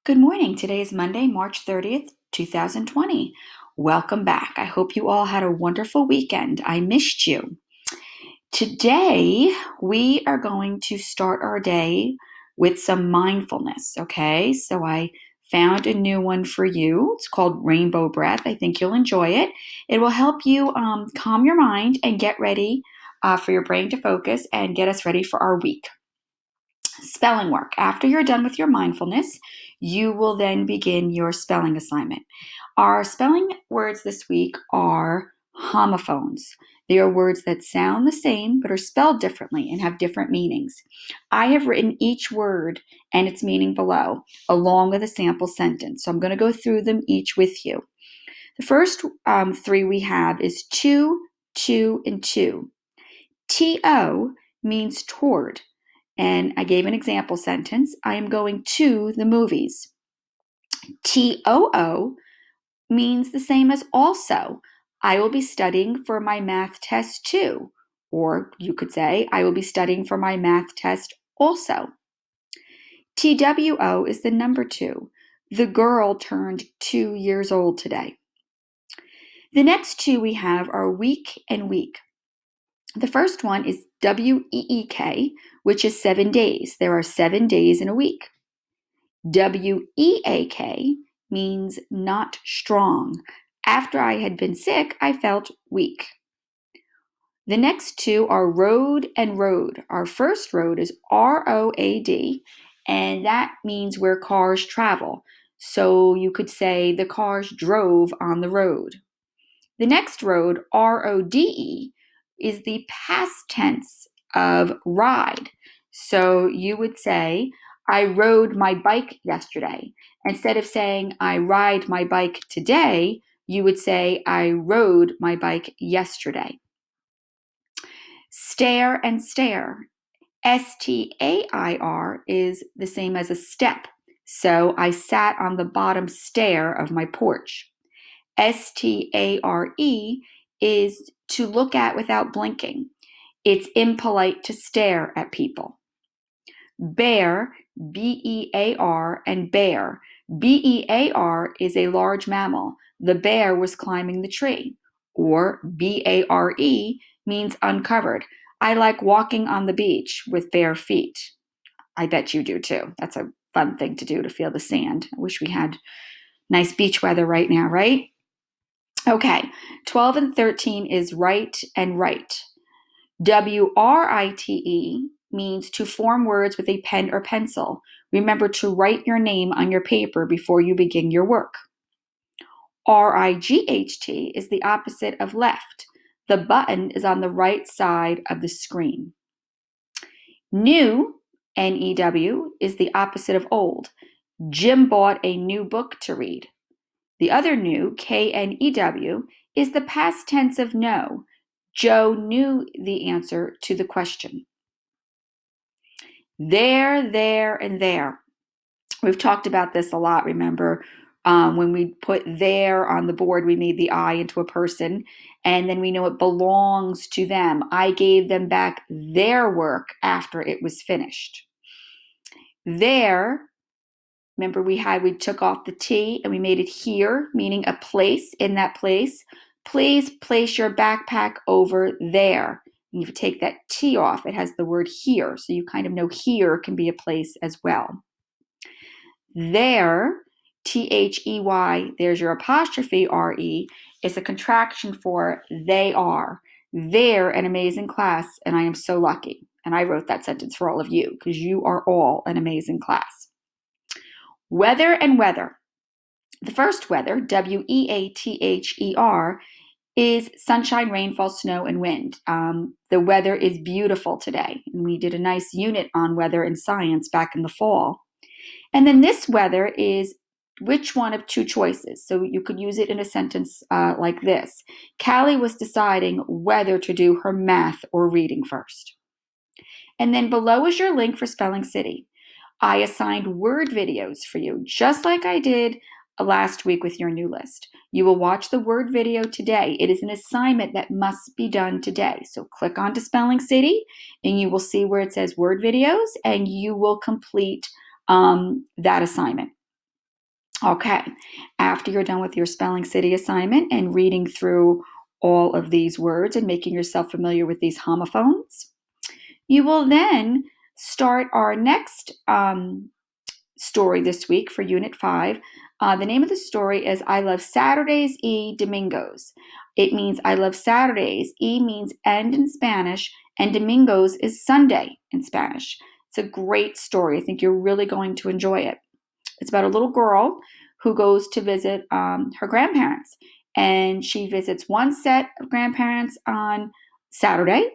Good morning. Today is Monday, March 30th, 2020. Welcome back. I hope you all had a wonderful weekend. I missed you. Today, we are going to start our day with some mindfulness, okay? So I found a new one for you. It's called Rainbow Breath. I think you'll enjoy it. It will help you calm your mind and get ready for your brain to focus and get us ready for our week. Spelling work. After you're done with your mindfulness, you will then begin your spelling assignment. Our spelling words this week are homophones. They are words that sound the same but are spelled differently and have different meanings. I have written each word and its meaning below, along with a sample sentence. So I'm going to go through them each with you. The first three we have is to, and two. To means toward. And I gave an example sentence. I am going to the movies. TOO means the same as also. I will be studying for my math test too. Or you could say, I will be studying for my math test also. TWO is the number 2. The girl turned 2 years old today. The next two we have are week and week. The first one is WEEK, which is 7 days. There are 7 days in a week. WEAK means not strong. After I had been sick, I felt weak. The next two are road and road. Our first road is ROAD, and that means where cars travel. So you could say the cars drove on the road. The next road, RODE, is the past tense of ride. So you would say, I rode my bike yesterday. Instead of saying, I ride my bike today, you would say, I rode my bike yesterday. Stare and stare. STAIR is the same as a step. So I sat on the bottom stair of my porch. STARE is to look at without blinking. It's impolite to stare at people. Bear, BEAR, and bear. BEAR is a large mammal. The bear was climbing the tree. Or BARE means uncovered. I like walking on the beach with bare feet. I bet you do too. That's a fun thing to do, to feel the sand. I wish we had nice beach weather right now, right? Okay, 12 and 13 is write and write. WRITE means to form words with a pen or pencil. Remember to write your name on your paper before you begin your work. RIGHT is the opposite of left. The button is on the right side of the screen. New, NEW, is the opposite of old. Jim bought a new book to read. The other new, KNEW, is the past tense of know. Joe knew the answer to the question. There, and there. We've talked about this a lot, remember? When we put there on the board, we made the I into a person, and then we know it belongs to them. I gave them back their work after it was finished. There, remember we took off the T and we made it here, meaning a place. In that place, please place your backpack over there. And if you take that T off, it has the word here. So you kind of know here can be a place as well. There, THEY, there's your apostrophe RE, is a contraction for they are. They're an amazing class, and I am so lucky. And I wrote that sentence for all of you because you are all an amazing class. Weather and weather. The first weather, WEATHER, is sunshine, rainfall, snow, and wind. The weather is beautiful today. And we did a nice unit on weather in science back in the fall. And then this weather is which one of two choices. So you could use it in a sentence like this. Callie was deciding whether to do her math or reading first. And then below is your link for Spelling City. I assigned word videos for you, just like I did last week with your new list. You will watch the word video today. It is an assignment that must be done today. So click onto Spelling City and you will see where it says word videos and you will complete that assignment. Okay, after you're done with your Spelling City assignment and reading through all of these words and making yourself familiar with these homophones, you will then start our next story this week for Unit 5. The name of the story is I Love Saturdays y Domingos. It means I love Saturdays. E means end in Spanish, and Domingos is Sunday in Spanish. It's a great story. I think you're really going to enjoy it. It's about a little girl who goes to visit her grandparents, and she visits one set of grandparents on Saturday,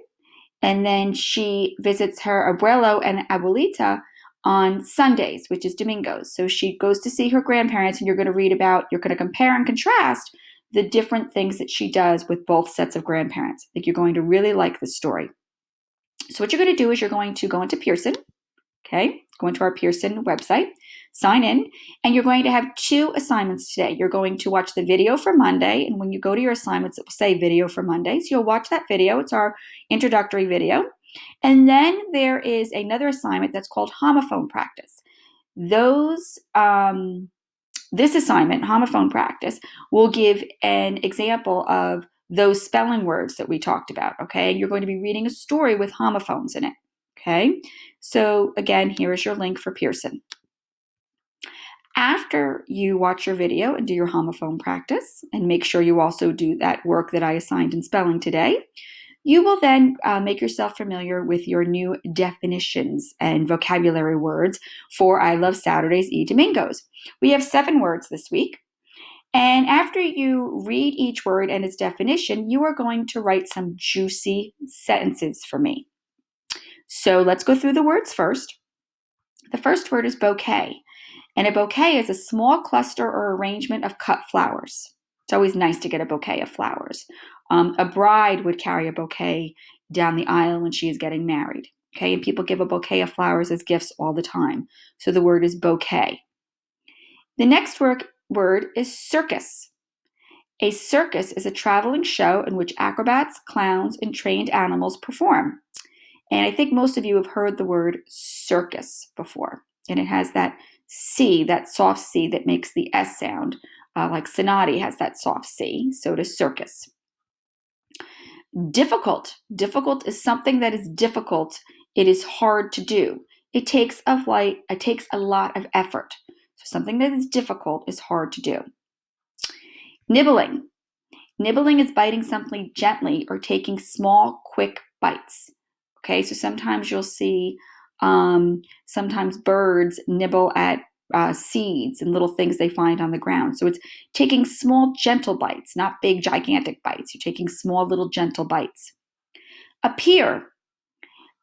and then she visits her abuelo and abuelita on Sundays, which is Domingos. So she goes to see her grandparents, and you're going to compare and contrast the different things that she does with both sets of grandparents. I think you're going to really like this story. So what you're going to do is you're going to go into Pearson, okay? Go into our Pearson website, sign in, and you're going to have 2 assignments today. You're going to watch the video for Monday, and when you go to your assignments, it will say video for Monday. So you'll watch that video. It's our introductory video. And then there is another assignment that's called homophone practice. This assignment, homophone practice, will give an example of those spelling words that we talked about, okay? And you're going to be reading a story with homophones in it, okay? So again, here is your link for Pearson. After you watch your video and do your homophone practice, and make sure you also do that work that I assigned in spelling today, you will then make yourself familiar with your new definitions and vocabulary words for I Love Saturdays y Domingos. We have 7 words this week. And after you read each word and its definition, you are going to write some juicy sentences for me. So let's go through the words first. The first word is bouquet. And a bouquet is a small cluster or arrangement of cut flowers. It's always nice to get a bouquet of flowers. A bride would carry a bouquet down the aisle when she is getting married. Okay, and people give a bouquet of flowers as gifts all the time. So the word is bouquet. The next word is circus. A circus is a traveling show in which acrobats, clowns, and trained animals perform. And I think most of you have heard the word circus before. And it has that C, that soft C that makes the S sound. Like Sonati has that soft C, so does circus. Difficult. Difficult is something that is difficult. It is hard to do. It takes a lot of effort. So something that is difficult is hard to do. Nibbling. Nibbling is biting something gently or taking small, quick bites. Okay, so sometimes you'll see sometimes birds nibble at seeds and little things they find on the ground. So it's taking small, gentle bites, not big, gigantic bites. You're taking small, little, gentle bites. A pier.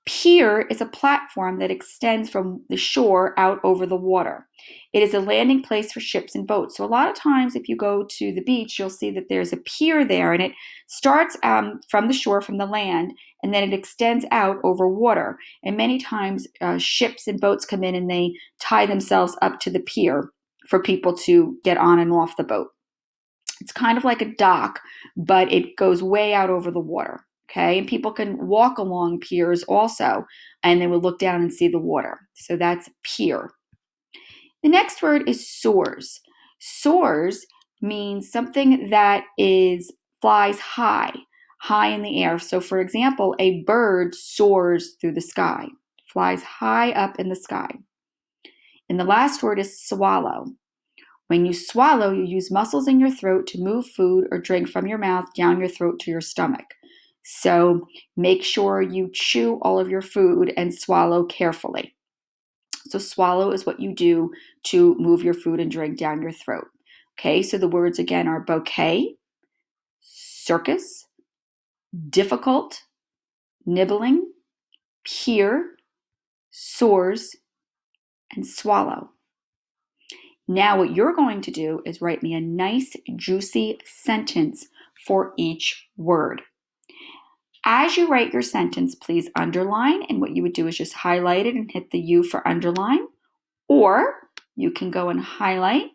Pier is a platform that extends from the shore out over the water. It is a landing place for ships and boats. So a lot of times if you go to the beach, you'll see that there's a pier there, and it starts from the shore, from the land, and then it extends out over water. And many times ships and boats come in and they tie themselves up to the pier for people to get on and off the boat. It's kind of like a dock, but it goes way out over the water. Okay, and people can walk along piers also, and they will look down and see the water. So that's pier. The next word is soars. Soars means something that flies high in the air. So for example, a bird soars through the sky, flies high up in the sky. And the last word is swallow. When you swallow, you use muscles in your throat to move food or drink from your mouth down your throat to your stomach. So make sure you chew all of your food and swallow carefully. So swallow is what you do to move your food and drink down your throat. Okay, so the words again are bouquet, circus, difficult, nibbling, pier, soars, and swallow. Now what you're going to do is write me a nice, juicy sentence for each word. As you write your sentence, please underline, and what you would do is just highlight it and hit the U for underline, or you can go and highlight,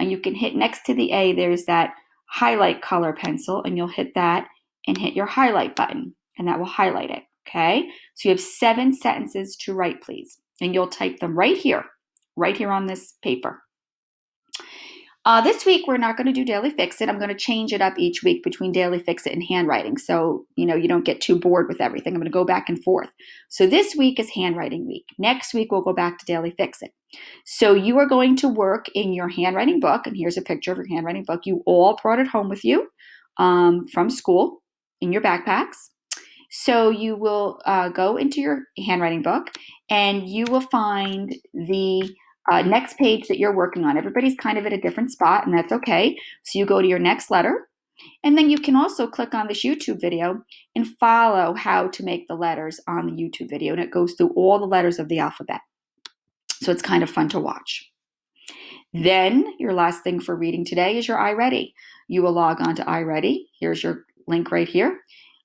and you can hit next to the A, there's that highlight color pencil, and you'll hit that and hit your highlight button, and that will highlight it, okay? So you have 7 sentences to write, please, and you'll type them right here on this paper. This week, we're not going to do Daily Fix-It. I'm going to change it up each week between Daily Fix-It and handwriting. So, you don't get too bored with everything. I'm going to go back and forth. So this week is handwriting week. Next week, we'll go back to Daily Fix-It. So you are going to work in your handwriting book. And here's a picture of your handwriting book. You all brought it home with you from school in your backpacks. So you will go into your handwriting book and you will find the next page that you're working on. Everybody's kind of at a different spot, and that's okay. So you go to your next letter, and then you can also click on this YouTube video and follow how to make the letters on the YouTube video, and it goes through all the letters of the alphabet. So it's kind of fun to watch. Then your last thing for reading today is your iReady. You will log on to iReady. Here's your link right here.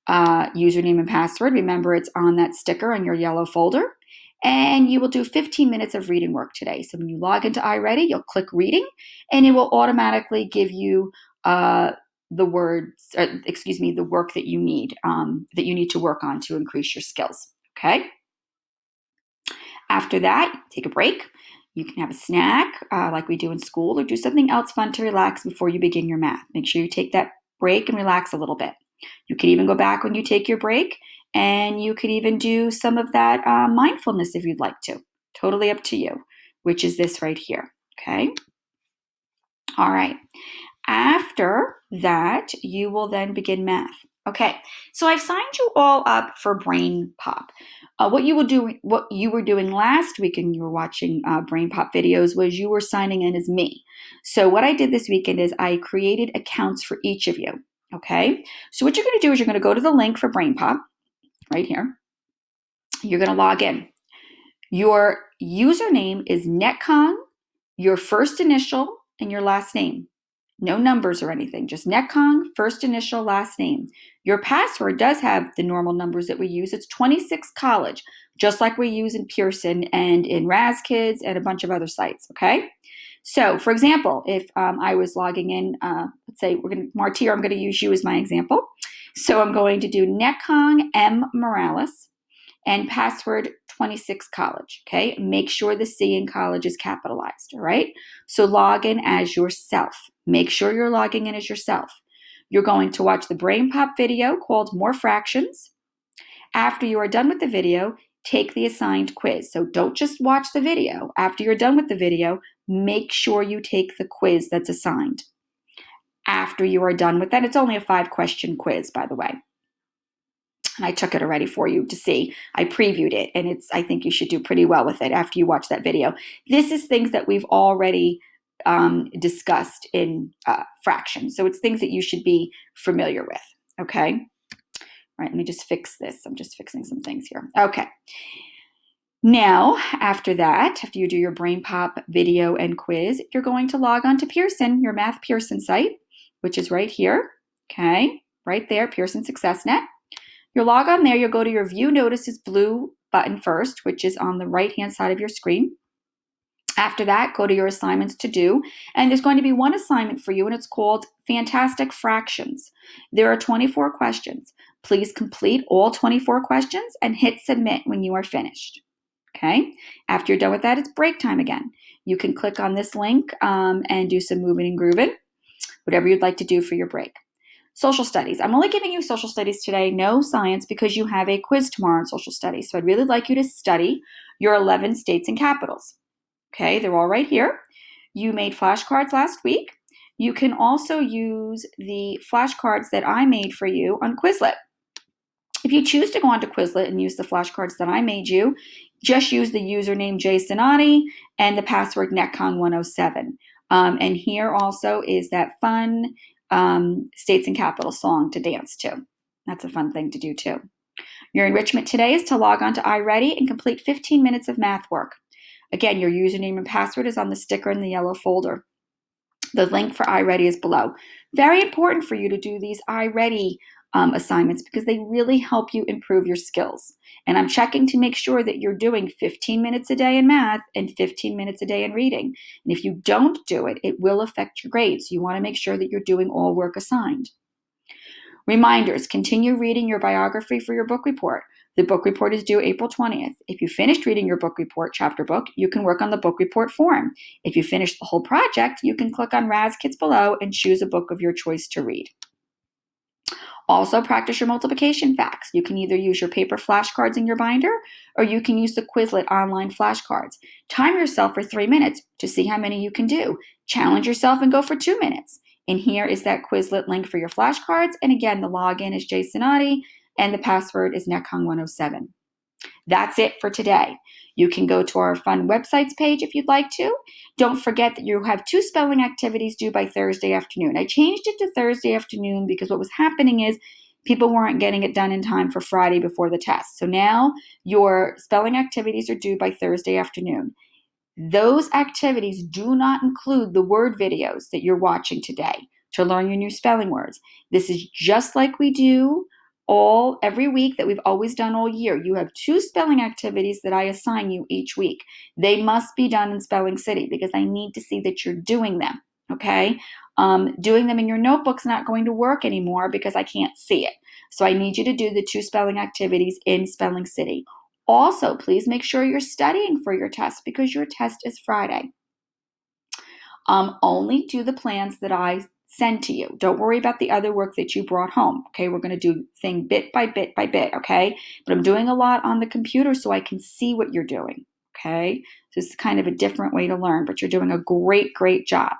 Username and password. Remember, it's on that sticker on your yellow folder. And you will do 15 minutes of reading work today. So when you log into iReady, you'll click reading, and it will automatically give you the work that you need to work on to increase your skills. Okay. After that, take a break. You can have a snack like we do in school, or do something else fun to relax before you begin your math. Make sure you take that break and relax a little bit. You can even go back when you take your break, and you could even do some of that mindfulness if you'd like to. Totally up to you, which is this right here. Okay. All right. After that, you will then begin math. Okay. So I've signed you all up for Brain Pop. What you were doing last week and you were watching Brain Pop videos was you were signing in as me. So what I did this weekend is I created accounts for each of you. Okay. So what you're going to do is you're going to go to the link for Brain Pop right here. You're going to log in. Your username is Netcong, your first initial, and your last name. No numbers or anything, just Netcong, first initial, last name. Your password does have the normal numbers that we use. It's 26 college, just like we use in Pearson and in RazKids and a bunch of other sites, okay? So, for example, if I was logging in, let's say Martia, I'm going to use you as my example. So I'm going to do Netcong M. Morales and password 26 college, okay? Make sure the C in college is capitalized, all right? So log in as yourself. Make sure you're logging in as yourself. You're going to watch the Brain Pop video called More Fractions. After you are done with the video, take the assigned quiz. So don't just watch the video. After you're done with the video, make sure you take the quiz that's assigned. After you are done with that, it's only a 5-question quiz, by the way. And I took it already for you to see. I previewed it, and I think you should do pretty well with it after you watch that video. This is things that we've already discussed in fractions. So it's things that you should be familiar with, okay? All right, let me just fix this. I'm just fixing some things here. Okay. Now, after that, after you do your Brain Pop video and quiz, you're going to log on to Pearson, your Math Pearson site, which is right here, okay? Right there, Pearson SuccessNet. You'll log on there, you'll go to your View Notices blue button first, which is on the right-hand side of your screen. After that, go to your assignments to do, and there's going to be one assignment for you, and it's called Fantastic Fractions. There are 24 questions. Please complete all 24 questions and hit submit when you are finished. Okay? After you're done with that, it's break time again. You can click on this link and do some moving and grooving, whatever you'd like to do for your break. Social studies. I'm only giving you social studies today, no science, because you have a quiz tomorrow in social studies. So I'd really like you to study your 11 states and capitals. Okay, they're all right here. You made flashcards last week. You can also use the flashcards that I made for you on Quizlet. If you choose to go onto Quizlet and use the flashcards that I made you, just use the username JSonati and the password Netcong107. And here also is that fun states and capital song to dance to. That's a fun thing to do too. Your enrichment today is to log on to iReady and complete 15 minutes of math work. Again, your username and password is on the sticker in the yellow folder. The link for iReady is below. Very important for you to do these iReady assignments because they really help you improve your skills. And I'm checking to make sure that you're doing 15 minutes a day in math and 15 minutes a day in reading. And if you don't do it, it will affect your grades. So you want to make sure that you're doing all work assigned. Reminders, continue reading your biography for your book report. The book report is due April 20th. If you finished reading your book report chapter book, you can work on the book report form. If you finished the whole project, you can click on Raz Kits below and choose a book of your choice to read. Also, practice your multiplication facts. You can either use your paper flashcards in your binder, or you can use the Quizlet online flashcards. Time yourself for 3 minutes to see how many you can do. Challenge yourself and go for 2 minutes. And here is that Quizlet link for your flashcards. And again, the login is Jasonati and the password is Nekhang107. That's it for today. You can go to our fun websites page if you'd like to. Don't forget that you have 2 spelling activities due by Thursday afternoon. I changed it to Thursday afternoon because what was happening is people weren't getting it done in time for Friday before the test. So now your spelling activities are due by Thursday afternoon. Those activities do not include the word videos that you're watching today to learn your new spelling words. This is just like we do every week that we've always done all year. You have 2 spelling activities that I assign you each week. They must be done in Spelling City because I need to see that you're doing them, okay? Doing them in your notebook's not going to work anymore because I can't see it. So I need you to do the 2 spelling activities in Spelling City. Also, please make sure you're studying for your test because your test is Friday. Only do the plans that I send to you. Don't worry about the other work that you brought home, okay? We're going to do thing bit by bit by bit, okay? But I'm doing a lot on the computer so I can see what you're doing, okay? So it's kind of a different way to learn, but you're doing a great, great job.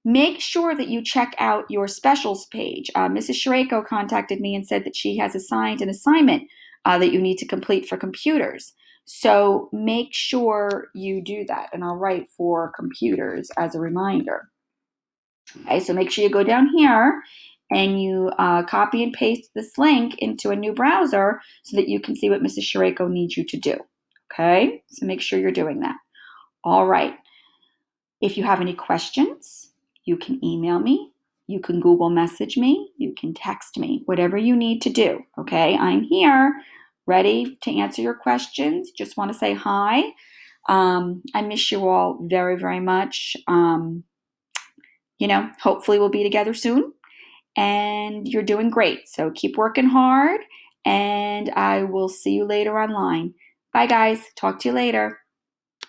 Make sure that you check out your specials page. Mrs. Shareko contacted me and said that she has assigned an assignment that you need to complete for computers. So make sure you do that, and I'll write for computers as a reminder. Okay, so make sure you go down here and you copy and paste this link into a new browser so that you can see what Mrs. Shareko needs you to do. Okay, so make sure you're doing that. All right. If you have any questions, you can email me, you can Google message me, you can text me, whatever you need to do. Okay, I'm here, ready to answer your questions. Just want to say hi. I miss you all very, very much. Hopefully we'll be together soon, and you're doing great. So keep working hard, and I will see you later online. Bye, guys. Talk to you later.